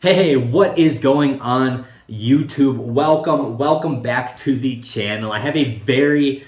Hey, what is going on YouTube? Welcome back to the channel. I have a very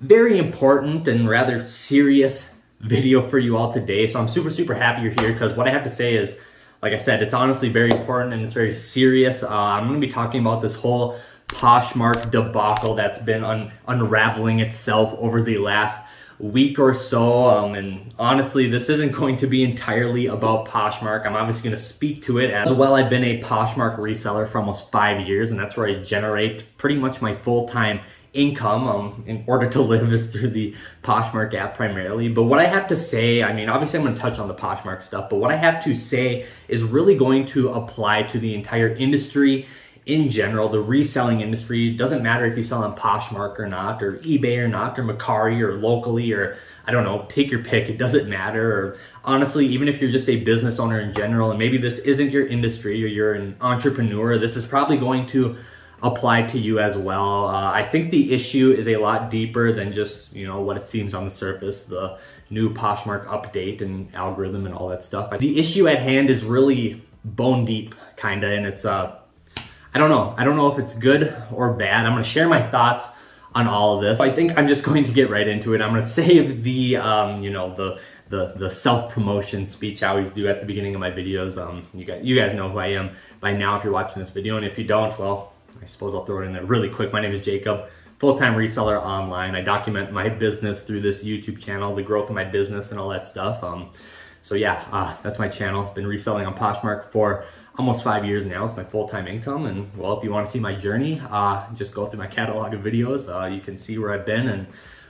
important and rather serious video for you all today. So I'm super happy you're here because what I have to say is, like I said, it's honestly very important and it's very serious. I'm going to be talking about this whole Poshmark debacle that's been unraveling itself over the last week or so, and honestly this isn't going to be entirely about Poshmark. I'm obviously going to speak to it as well. I've been a Poshmark reseller for almost 5 years, and that's where I generate pretty much my full-time income in order to live is through the Poshmark app primarily. But what I have to say, I mean, obviously I'm going to touch on the Poshmark stuff, but what I have to say is really going to apply to the entire industry in general. The reselling industry. It doesn't matter if you sell on Poshmark or not, or eBay or not, or Meacari or locally, or I don't know, take your pick. It doesn't matter. Or honestly, even if you're just a business owner in general, and maybe this isn't your industry or you're an entrepreneur, this is probably going to apply to you as well. I think the issue is a lot deeper than just, you know, what it seems on the surface, the new Poshmark update and algorithm and all that stuff. The issue at hand is really bone deep, kinda, and it's I don't know if it's good or bad. I'm going to share my thoughts on all of this. I think I'm just going to get right into it. I'm going to save the the self-promotion speech I always do at the beginning of my videos. You guys know who I am by now if you're watching this video, and if you don't, well, I suppose I'll throw it in there really quick. My name is Jacob, full-time reseller online. I document my business through this YouTube channel, the growth of my business and all that stuff. So yeah, that's my channel. Been reselling on Poshmark for almost 5 years now. It's my full-time income, and well, if you want to see my journey, just go through my catalog of videos. You can see where I've been, and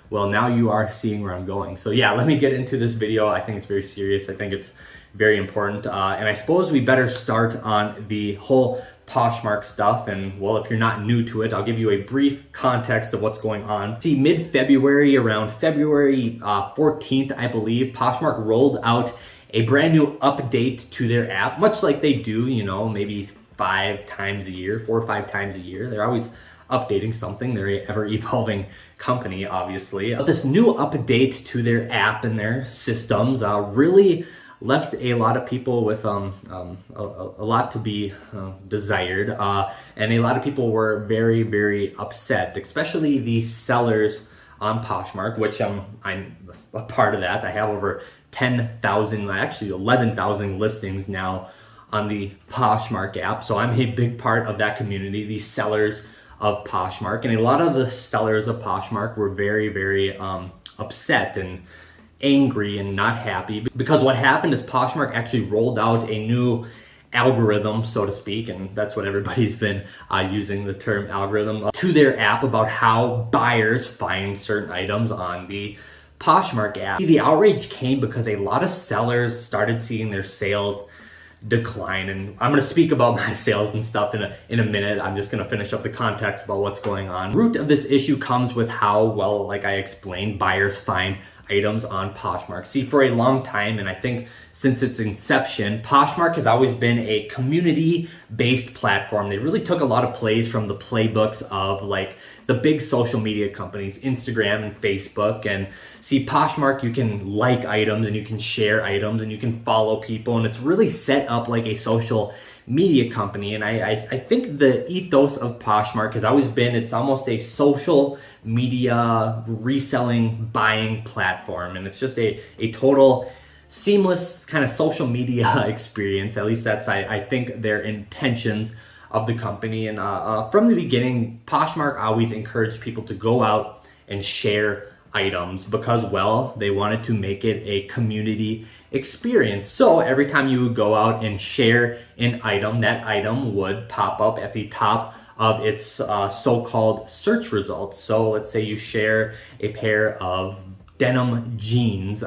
well, now you are seeing where I'm going. So yeah, let me get into this video. I think it's very serious. I think it's very important, and I suppose we better start on the whole Poshmark stuff. And well, if you're not new to it, I'll give you a brief context of what's going on. See, mid-February, around February 14th, I believe, Poshmark rolled out a brand new update to their app, much like they do, you know, maybe 5 times a year, 4 or 5 times a year. They're always updating something. They're an ever-evolving company, obviously. But this new update to their app and their systems really left a lot of people with a lot to be desired, and a lot of people were very upset, especially the sellers on Poshmark, which I'm a part of that. I have over 10,000, actually 11,000 listings now on the Poshmark app. So I'm a big part of that community, the sellers of Poshmark. And a lot of the sellers of Poshmark were very upset and angry and not happy, because what happened is Poshmark actually rolled out a new algorithm, so to speak, and that's what everybody's been using the term algorithm, to their app about how buyers find certain items on the Poshmark app. See, the outrage came because a lot of sellers started seeing their sales decline, and I'm going to speak about my sales and stuff in a minute. I'm just going to finish up the context about what's going on. The root of this issue comes with how, well, like I explained, buyers find items on Poshmark. See, for a long time, and I think since its inception, Poshmark has always been a community-based platform. They really took a lot of plays from the playbooks of like the big social media companies, Instagram and Facebook. And see, Poshmark, you can like items and you can share items and you can follow people, and it's really set up like a social media company. And I think the ethos of Poshmark has always been, it's almost a social media reselling buying platform, and it's just a total seamless kind of social media experience. At least that's I think their intentions of the company. And from the beginning, Poshmark always encouraged people to go out and share items because, well, they wanted to make it a community experience. So every time you would go out and share an item, that item would pop up at the top of its so-called search results. So let's say you share a pair of denim jeans.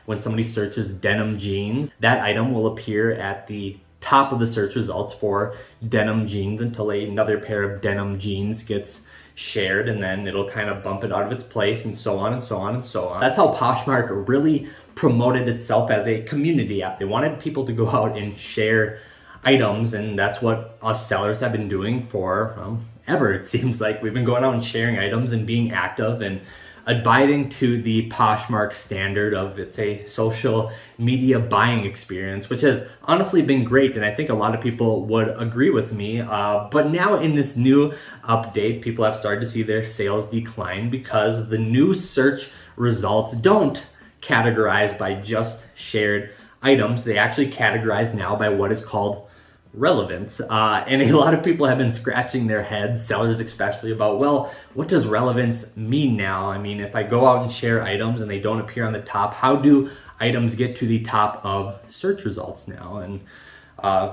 When somebody searches denim jeans, that item will appear at the top of the search results for denim jeans until another pair of denim jeans gets shared, and then it'll kind of bump it out of its place, and so on and so on and so on. That's how Poshmark really promoted itself as a community app. They wanted people to go out and share items, and that's what us sellers have been doing for ever. It seems like we've been going out and sharing items and being active, and abiding to the Poshmark standard of it's a social media buying experience, which has honestly been great, and I think a lot of people would agree with me. But now in this new update, people have started to see their sales decline because the new search results don't categorize by just shared items. They actually categorize now by what is called relevance. And a lot of people have been scratching their heads, sellers especially, about, well, what does relevance mean now? I mean, if I go out and share items and they don't appear on the top, how do items get to the top of search results now? And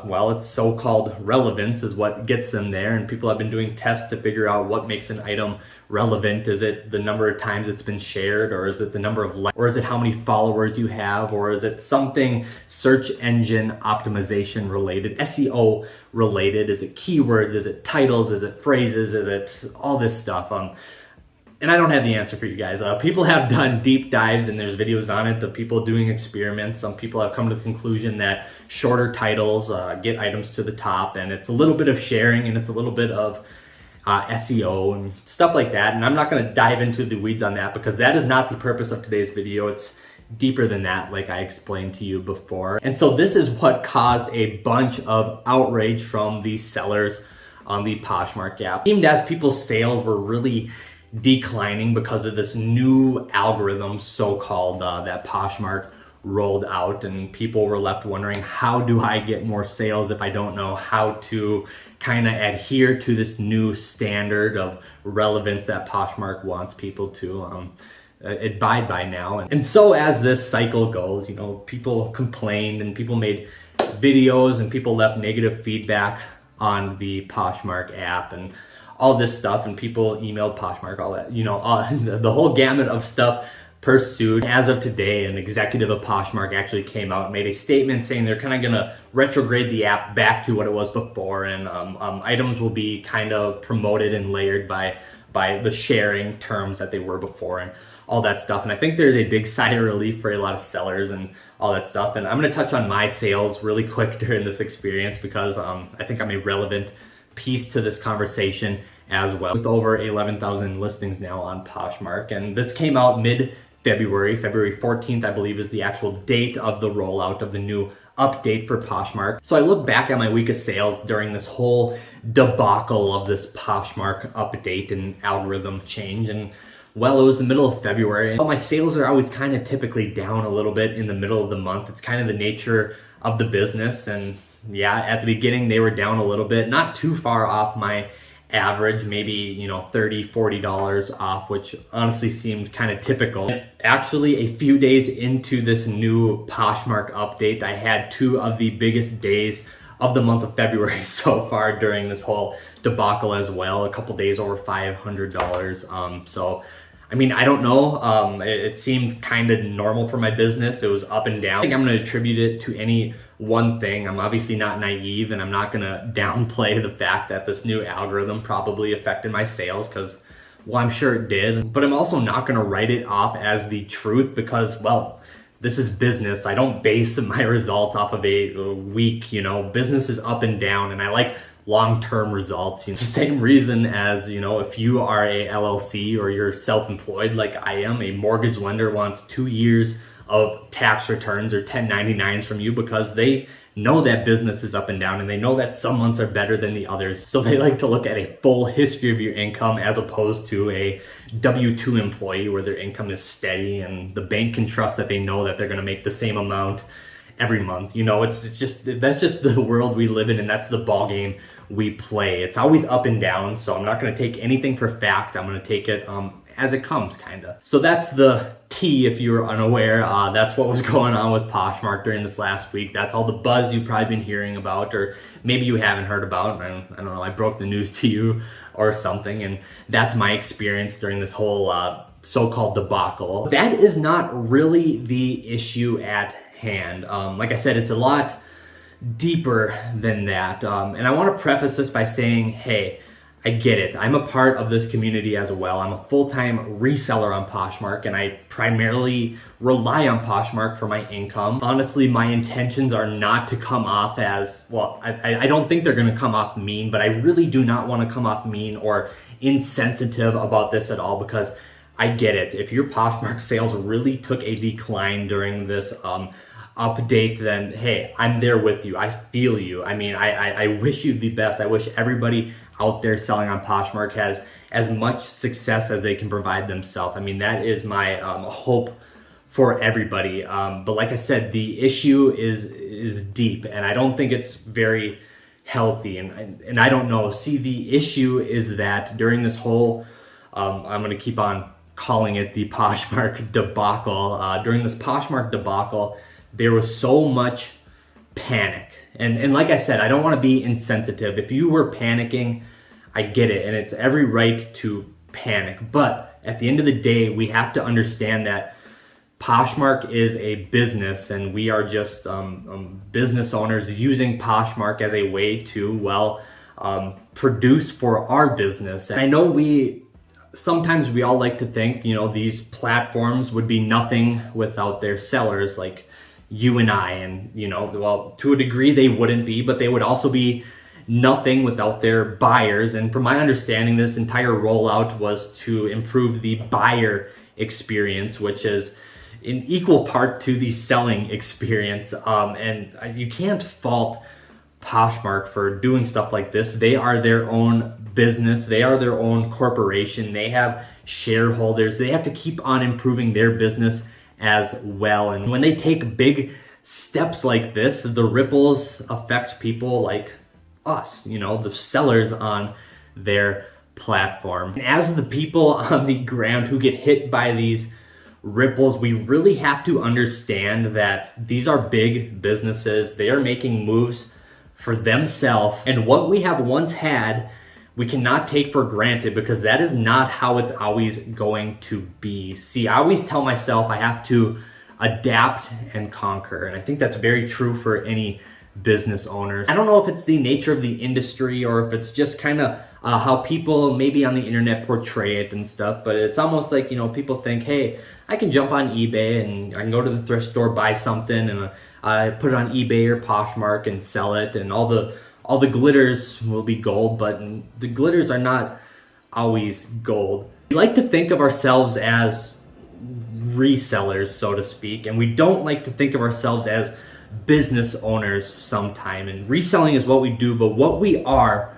well, it's so-called relevance is what gets them there, and people have been doing tests to figure out what makes an item relevant. Is it the number of times it's been shared, or is it the number of likes, or is it how many followers you have, or is it something search engine optimization related, SEO related? Is it keywords? Is it titles? Is it phrases? Is it all this stuff? And I don't have the answer for you guys. People have done deep dives, and there's videos on it of people doing experiments. Some people have come to the conclusion that shorter titles get items to the top, and it's a little bit of sharing, and it's a little bit of SEO and stuff like that. And I'm not going to dive into the weeds on that because that is not the purpose of today's video. It's deeper than that, like I explained to you before. And so this is what caused a bunch of outrage from the sellers on the Poshmark app. It seemed as people's sales were really declining because of this new algorithm, so-called, that Poshmark rolled out, and people were left wondering, how do I get more sales if I don't know how to kind of adhere to this new standard of relevance that Poshmark wants people to abide by now? And so as this cycle goes, you know, people complained and people made videos and people left negative feedback on the Poshmark app and all this stuff, and people emailed Poshmark, all that, you know, the whole gamut of stuff pursued. As of today, an executive of Poshmark actually came out and made a statement saying they're kind of gonna retrograde the app back to what it was before, and items will be kind of promoted and layered by the sharing terms that they were before and all that stuff. And I think there's a big sigh of relief for a lot of sellers and all that stuff. And I'm gonna touch on my sales really quick during this experience because I think I'm a relevant piece to this conversation as well, with over 11,000 listings now on Poshmark. And this came out mid-February. February 14th, I believe, is the actual date of the rollout of the new update for Poshmark. So I look back at my week of sales during this whole debacle of this Poshmark update and algorithm change, and well, it was the middle of February. My sales are always kind of typically down a little bit in the middle of the month. It's kind of the nature of the business, and yeah, at the beginning they were down a little bit, not too far off my average, maybe, you know, $30-$40 off, which honestly seemed kind of typical. Actually, a few days into this new Poshmark update, I had two of the biggest days of the month of February so far during this whole debacle as well. A couple days over $500. So I mean, I don't know. It seemed kind of normal for my business. It was up and down. I think I'm going to attribute it to any one thing. I'm obviously not naive, and I'm not going to downplay the fact that this new algorithm probably affected my sales because, well, I'm sure it did. But I'm also not going to write it off as the truth because, well, this is business. I don't base my results off of a week, you know. Business is up and down, and I like long-term results. It's the same reason as, you know, if you are a LLC or you're self-employed like I am, a mortgage lender wants 2 years of tax returns or 1099s from you because they know that business is up and down, and they know that some months are better than the others. So they like to look at a full history of your income as opposed to a W-2 employee where their income is steady and the bank can trust that they know that they're going to make the same amount every month. You know, it's just, that's just the world we live in, and that's the ball game we play. It's always up and down, so I'm not going to take anything for fact. I'm going to take it as it comes, kind of. So that's the tea, if you were unaware. That's what was going on with Poshmark during this last week. That's all the buzz you've probably been hearing about, or maybe you haven't heard about. I don't know, I broke the news to you or something, and that's my experience during this whole so-called debacle. That is not really the issue at hand. Like I said, it's a lot deeper than that. And I want to preface this by saying, hey, I get it. I'm a part of this community as well. I'm a full-time reseller on Poshmark, and I primarily rely on Poshmark for my income. Honestly, my intentions are not to come off as, well, I don't think they're going to come off mean, but I really do not want to come off mean or insensitive about this at all, because I get it. If your Poshmark sales really took a decline during this update, then hey, I'm there with you. I feel you. I mean, I wish you the best. I wish everybody out there selling on Poshmark has as much success as they can provide themselves. I mean, that is my hope for everybody. But like I said, the issue is deep, and I don't think it's very healthy. And I don't know. See, the issue is that during this whole, I'm going to keep on calling it the Poshmark debacle. During this Poshmark debacle, there was so much panic. And like I said, I don't want to be insensitive. If you were panicking, I get it, and it's every right to panic. But at the end of the day, we have to understand that Poshmark is a business, and we are just business owners using Poshmark as a way to, produce for our business. And I know sometimes we all like to think, these platforms would be nothing without their sellers, like you and I. And, to a degree they wouldn't be, but they would also be nothing without their buyers. And from my understanding, this entire rollout was to improve the buyer experience, which is in equal part to the selling experience. And you can't fault Poshmark for doing stuff like this. They are their own business. They are their own corporation. They have shareholders. They have to keep on improving their business as well. And when they take big steps like this, the ripples affect people like us, the sellers on their platform. And as the people on the ground who get hit by these ripples, we really have to understand that these are big businesses. They are making moves for themselves, and what we have once had, we cannot take for granted, because that is not how it's always going to be. See, I always tell myself I have to adapt and conquer, and I think that's very true for any business owners. I don't know if it's the nature of the industry or if it's just kind of how people maybe on the internet portray it and stuff, but it's almost like, people think, hey, I can jump on eBay and I can go to the thrift store, buy something, and I put it on eBay or Poshmark and sell it, and all the glitters will be gold, but the glitters are not always gold. We like to think of ourselves as resellers, so to speak, and we don't like to think of ourselves as business owners sometime. And reselling is what we do, but what we are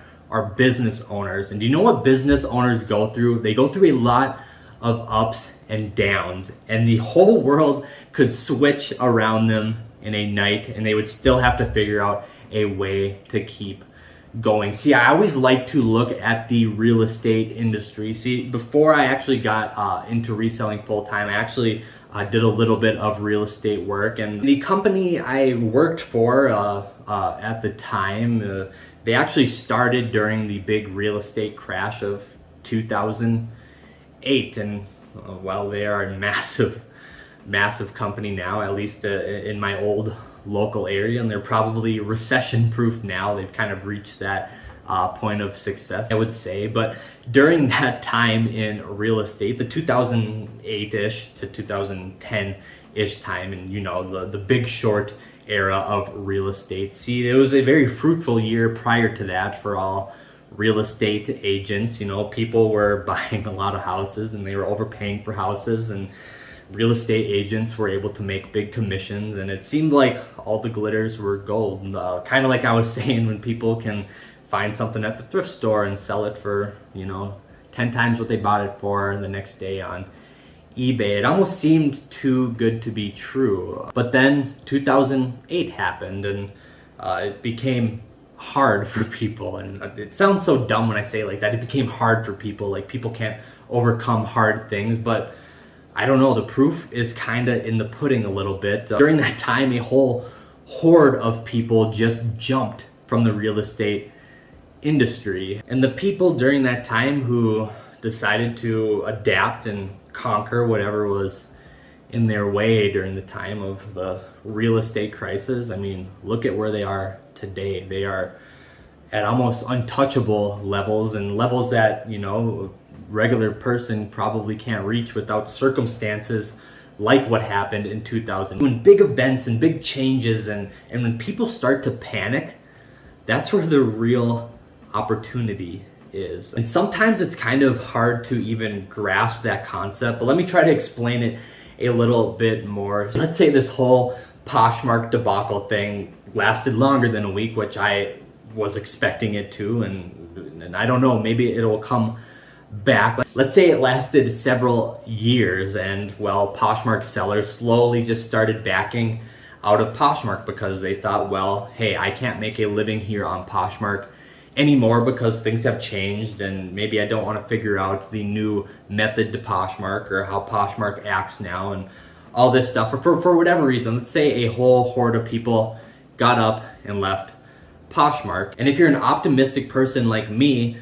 business owners. And do you know what business owners go through? They go through a lot of ups and downs, and the whole world could switch around them in a night, and they would still have to figure out a way to keep going. See, I always like to look at the real estate industry. See, before I actually got into reselling full time, I actually did a little bit of real estate work, and the company I worked for at the time, they actually started during the big real estate crash of 2008, and well, they are a massive company now, at least in my old local area, and they're probably recession proof now. They've kind of reached that point of success, I would say. But during that time in real estate, the 2008-ish to 2010-ish time, and the Big Short era of real estate. See, it was a very fruitful year prior to that for all real estate agents. People were buying a lot of houses, and they were overpaying for houses, and real estate agents were able to make big commissions, and it seemed like all the glitters were gold. Kind of like I was saying, when people can find something at the thrift store and sell it for 10 times what they bought it for the next day on eBay. It almost seemed too good to be true. But then 2008 happened, and it became hard for people. And it sounds so dumb when I say it like that. It became hard for people. Like, people can't overcome hard things, but I don't know, the proof is kind of in the pudding a little bit. During that time, a whole horde of people just jumped from the real estate industry. And the people during that time who decided to adapt and conquer whatever was in their way during the time of the real estate crisis, I mean, look at where they are today. They are at almost untouchable levels, and levels that, regular person probably can't reach without circumstances like what happened in 2000. When big events and big changes, and when people start to panic, that's where the real opportunity is. And sometimes it's kind of hard to even grasp that concept, but let me try to explain it a little bit more. Let's say this whole Poshmark debacle thing lasted longer than a week, which I was expecting it to, and I don't know, maybe it'll come back. Let's say it lasted several years, and well, Poshmark sellers slowly just started backing out of Poshmark because they thought, well, hey, I can't make a living here on Poshmark anymore because things have changed, and maybe I don't want to figure out the new method to Poshmark or how Poshmark acts now and all this stuff. Or for whatever reason, let's say a whole horde of people got up and left Poshmark. And if you're an optimistic person like me,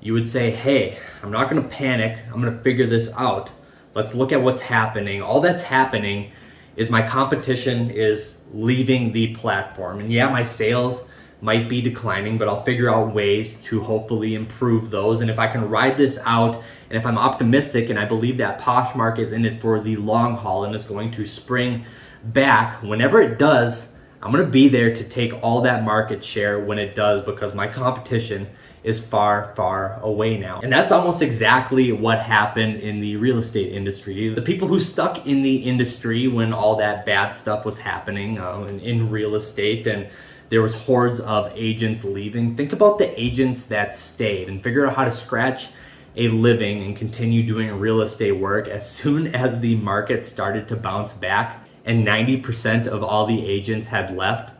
you would say, hey, I'm not going to panic. I'm going to figure this out. Let's look at what's happening. All that's happening is my competition is leaving the platform. And yeah, my sales might be declining, but I'll figure out ways to hopefully improve those. And if I can ride this out, and if I'm optimistic and I believe that Poshmark is in it for the long haul and is going to spring back, whenever it does, I'm going to be there to take all that market share when it does, because my competition is far, far away now. And that's almost exactly what happened in the real estate industry. The people who stuck in the industry when all that bad stuff was happening in real estate, and there was hordes of agents leaving. Think about the agents that stayed and figure out how to scratch a living and continue doing real estate work as soon as the market started to bounce back and 90% of all the agents had left.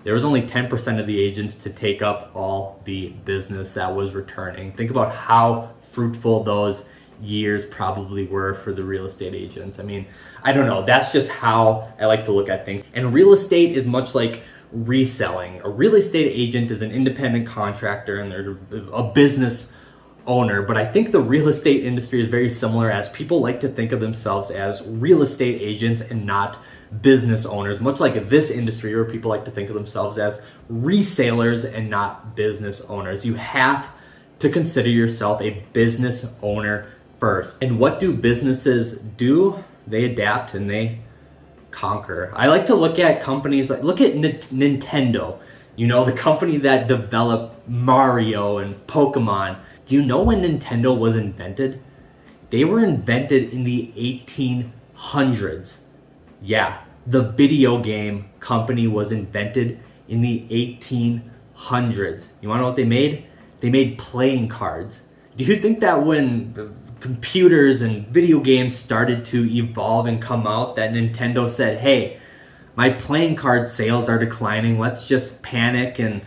There was only 10% of the agents to take up all the business that was returning. Think about how fruitful those years probably were for the real estate agents. I mean, I don't know. That's just how I like to look at things. And real estate is much like reselling. A real estate agent is an independent contractor and they're a business owner, but I think the real estate industry is very similar, as people like to think of themselves as real estate agents and not business owners, much like this industry where people like to think of themselves as resellers and not business owners. You have to consider yourself a business owner first. And what do businesses do? They adapt and they conquer. I like to look at companies like, look at Nintendo, you know, the company that developed Mario and Pokemon. Do you know when Nintendo was invented? They were invented in the 1800s. Yeah, the video game company was invented in the 1800s. You wanna know what they made? They made playing cards. Do you think that when the computers and video games started to evolve and come out, that Nintendo said, hey, my playing card sales are declining, let's just panic and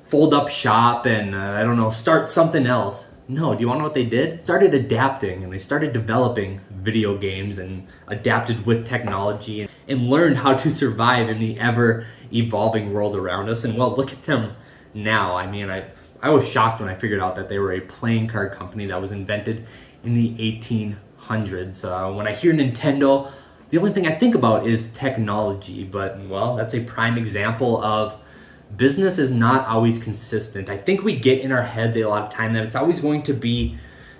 fold up shop and I don't know, start something else? No, do you want to know what they did? Started adapting, and they started developing video games and adapted with technology and learned how to survive in the ever evolving world around us. And well, look at them now. I mean, I was shocked when I figured out that they were a playing card company that was invented in the 1800s. When I hear Nintendo, the only thing I think about is technology, but well, that's a prime example of business is not always consistent. I think we get in our heads a lot of time that it's always going to be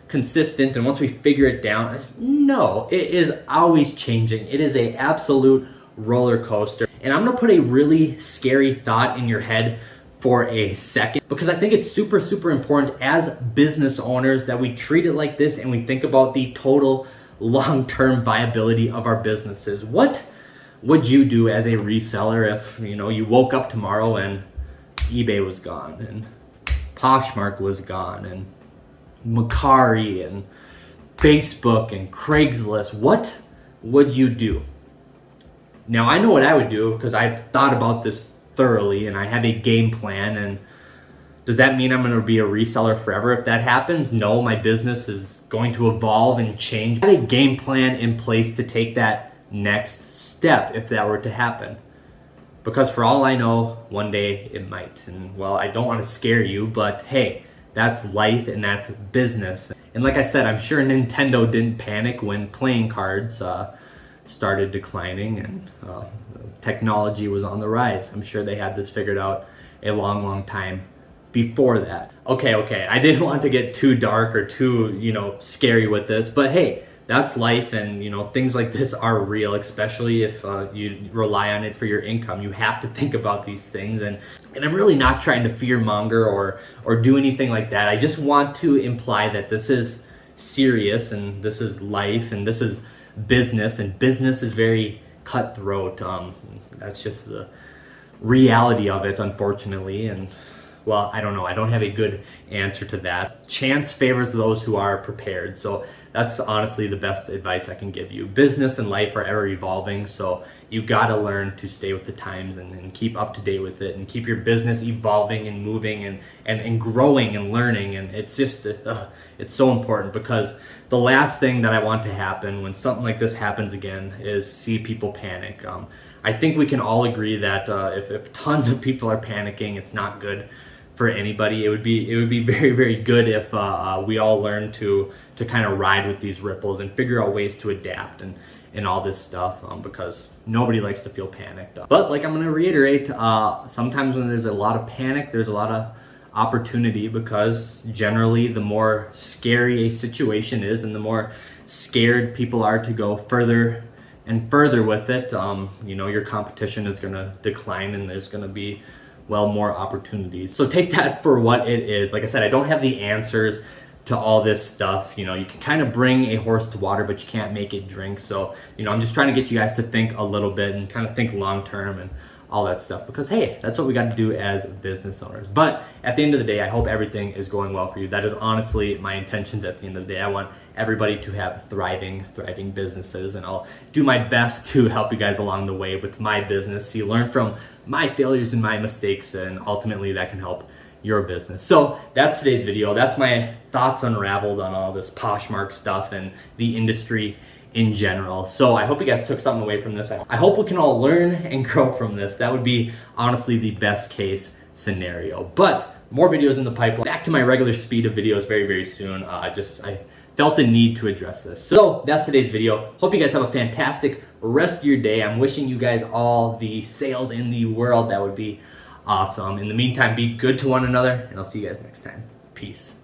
consistent, and once we figure it down, no, it is always changing. It is a absolute roller coaster. And I'm gonna put a really scary thought in your head for a second, because I think it's super, super important as business owners that we treat it like this and we think about the total long-term viability of our businesses. What would you do as a reseller if, you know, you woke up tomorrow and eBay was gone and Poshmark was gone and Meacari and Facebook and Craigslist? What would you do? Now, I know what I would do because I've thought about this thoroughly and I have a game plan. And does that mean I'm going to be a reseller forever if that happens? No, my business is going to evolve and change. I have a game plan in place to take that next step if that were to happen, because for all I know, one day it might. And well, I don't want to scare you, but hey, that's life and that's business. And like I said, I'm sure Nintendo didn't panic when playing cards started declining and technology was on the rise. I'm sure they had this figured out a long time before that. Okay, I didn't want to get too dark or too, scary with this, but hey, that's life, and you know, things like this are real, especially if you rely on it for your income. You have to think about these things, and I'm really not trying to fearmonger or do anything like that. I just want to imply that this is serious, and this is life, and this is business, and business is very cutthroat. That's just the reality of it, unfortunately. And well, I don't know. I don't have a good answer to that. Chance favors those who are prepared. So that's honestly the best advice I can give you. Business and life are ever evolving, so you gotta learn to stay with the times and keep up to date with it, and keep your business evolving and moving and growing and learning. And it's just, it's so important, because the last thing that I want to happen when something like this happens again is see people panic. I think we can all agree that if tons of people are panicking, it's not good for anybody. It would be very, very good if we all learn to kind of ride with these ripples and figure out ways to adapt and all this stuff, because nobody likes to feel panicked. But like I'm going to reiterate, sometimes when there's a lot of panic, there's a lot of opportunity, because generally the more scary a situation is and the more scared people are to go further and further with it, you know, your competition is going to decline, and there's going to be, well, more opportunities. So take that for what it is. Like I said, I don't have the answers to all this stuff. You know, you can kind of bring a horse to water, but you can't make it drink. So, you know, I'm just trying to get you guys to think a little bit and kind of think long term and all that stuff, because hey, that's what we got to do as business owners. But at the end of the day, I hope everything is going well for you. That is honestly my intentions at the end of the day. I want everybody to have thriving businesses, and I'll do my best to help you guys along the way with my business, so you learn from my failures and my mistakes, and ultimately that can help your business. So that's today's video. That's my thoughts unraveled on all this Poshmark stuff and the industry in general. So I hope you guys took something away from this. I hope we can all learn and grow from this. That would be honestly the best case scenario. But more videos in the pipeline. Back to my regular speed of videos very, very soon. I felt the need to address this. So that's today's video. Hope you guys have a fantastic rest of your day. I'm wishing you guys all the sales in the world. That would be awesome. In the meantime, be good to one another, and I'll see you guys next time. Peace.